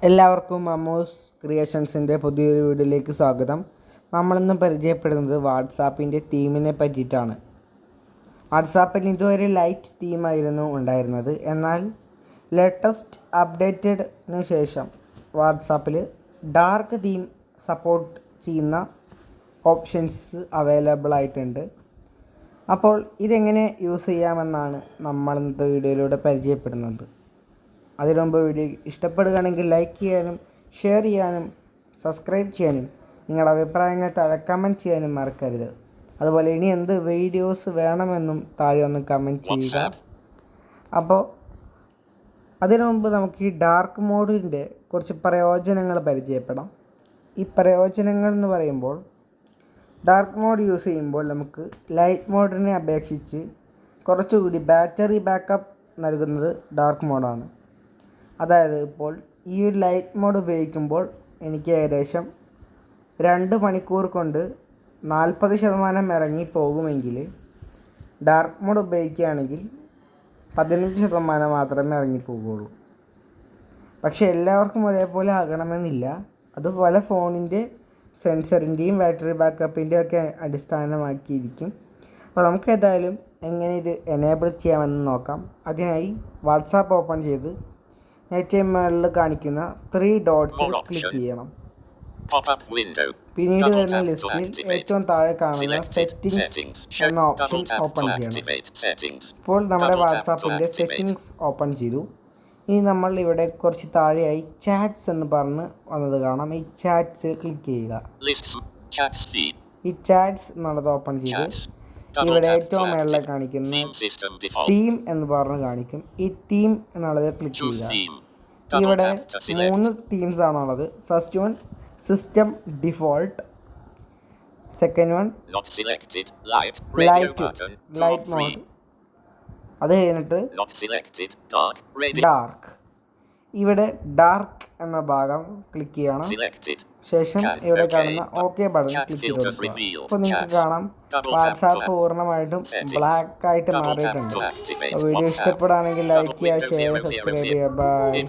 എല്ലാവർക്കും അമ്മൂസ് ക്രിയേഷൻസിൻ്റെ പുതിയൊരു വീഡിയോയിലേക്ക് സ്വാഗതം. നമ്മളിന്ന് പരിചയപ്പെടുന്നത് വാട്സാപ്പിൻ്റെ തീമിനെ പറ്റിയിട്ടാണ്. വാട്സാപ്പിന് ഇതുവരെ ലൈറ്റ് തീമായിരുന്നു ഉണ്ടായിരുന്നത്. എന്നാൽ ലേറ്റസ്റ്റ് അപ്ഡേറ്റഡിന് ശേഷം വാട്സാപ്പിൽ ഡാർക്ക് തീം സപ്പോർട്ട് ചെയ്യുന്ന ഓപ്ഷൻസ് അവൈലബിൾ ആയിട്ടുണ്ട്. അപ്പോൾ ഇതെങ്ങനെ യൂസ് ചെയ്യാമെന്നാണ് നമ്മൾ ഇന്നത്തെ വീഡിയോയിലൂടെ പരിചയപ്പെടുന്നത്. അതിനു മുമ്പ് വീഡിയോ ഇഷ്ടപ്പെടുകയാണെങ്കിൽ ലൈക്ക് ചെയ്യാനും ഷെയർ ചെയ്യാനും സബ്സ്ക്രൈബ് ചെയ്യാനും നിങ്ങളുടെ അഭിപ്രായങ്ങൾ താഴെ കമൻറ്റ് ചെയ്യാനും മറക്കരുത്. അതുപോലെ ഇനി എന്ത് വീഡിയോസ് വേണമെന്നും താഴെ ഒന്ന് കമൻറ്റ് ചെയ്യുക. അപ്പോൾ അതിനു മുമ്പ് നമുക്ക് ഈ ഡാർക്ക് മോഡിൻ്റെ കുറച്ച് പ്രയോജനങ്ങൾ പരിചയപ്പെടാം. ഈ പ്രയോജനങ്ങൾ എന്ന് പറയുമ്പോൾ ഡാർക്ക് മോഡ് യൂസ് ചെയ്യുമ്പോൾ നമുക്ക് ലൈറ്റ് മോഡിനെ അപേക്ഷിച്ച് കുറച്ചുകൂടി ബാറ്ററി ബാക്കപ്പ് നൽകുന്നത് ഡാർക്ക് മോഡാണ്. അതായത് ഇപ്പോൾ ഈ ഒരു ലൈറ്റ് മോഡ് ഉപയോഗിക്കുമ്പോൾ എനിക്ക് ഏകദേശം 2 മണിക്കൂർ കൊണ്ട് 40% ഇറങ്ങി പോകുമെങ്കിൽ ഡാർക്ക് മോഡ് ഉപയോഗിക്കുകയാണെങ്കിൽ 15% മാത്രമേ ഇറങ്ങിപ്പോകുള്ളൂ. പക്ഷേ എല്ലാവർക്കും ഒരേപോലെ ആകണമെന്നില്ല. അതുപോലെ ഫോണിൻ്റെ സെൻസറിൻ്റെയും ബാറ്ററി ബാക്കപ്പിൻ്റെയും ഒക്കെ അടിസ്ഥാനമാക്കിയിരിക്കും. അപ്പോൾ നമുക്ക് ഏതായാലും എങ്ങനെ ഇത് എനേബിൾ ചെയ്യാമെന്ന് നോക്കാം. അതിനായി വാട്സാപ്പ് ഓപ്പൺ ചെയ്ത് ഏറ്റവും മുകളിൽ കാണിക്കുന്ന 3 ഡോട്ട്സിൽ ക്ലിക്ക് ചെയ്യണം. പിന്നീട് വരുന്ന ലിസ്റ്റിൽ ഏറ്റവും താഴെ കാണുന്ന സെറ്റിംഗ്സ് എന്ന ഓപ്ഷൻ ഓപ്പൺ ചെയ്യണം. ഇപ്പോൾ നമ്മുടെ വാട്സാപ്പിൻ്റെ സെറ്റിംഗ്സ് ഓപ്പൺ ചെയ്തു. ഇനി നമ്മൾ ഇവിടെ കുറച്ച് താഴെയായി ചാറ്റ്സ് എന്ന് പറഞ്ഞ് വന്നത് കാണാം. ഈ ചാറ്റ്സ് ക്ലിക്ക് ചെയ്യുക. ഈ ചാറ്റ്സ് എന്നുള്ളത് ഓപ്പൺ ചെയ്ത് ഇവിടെ ഏറ്റവും മേളിൽ കാണിക്കുന്ന തീം എന്ന് പറഞ്ഞ് കാണിക്കും. ഈ തീം എന്നുള്ളത് ക്ലിക്ക് ചെയ്യുക. ഇവിടെ 3 തീംസ് ആണുള്ളത്. First one system default, second one light mode, അത് കഴിഞ്ഞിട്ട് ഡാർക്ക്. ഇവിടെ ഡാർക്ക് എന്ന ഭാഗം ക്ലിക്ക് ചെയ്യണം. ശേഷം ഇവിടെ കാണുന്ന ഓക്കെ ബട്ടൺ ക്ലിക്ക് ചെയ്ത് കൊടുക്കുക. അപ്പോൾ നിങ്ങൾക്ക് കാണാം വാട്സാപ്പ് പൂർണ്ണമായിട്ടും ബ്ലാക്ക് ആയിട്ട് മാറിയിട്ടുണ്ട്. വീഡിയോ ഇഷ്ടപ്പെടുകയാണെങ്കിൽ ലൈക്ക് ചെയ്യുക, ഷെയർ, സബ്സ്ക്രൈബ് ചെയ്യുക. ബൈ.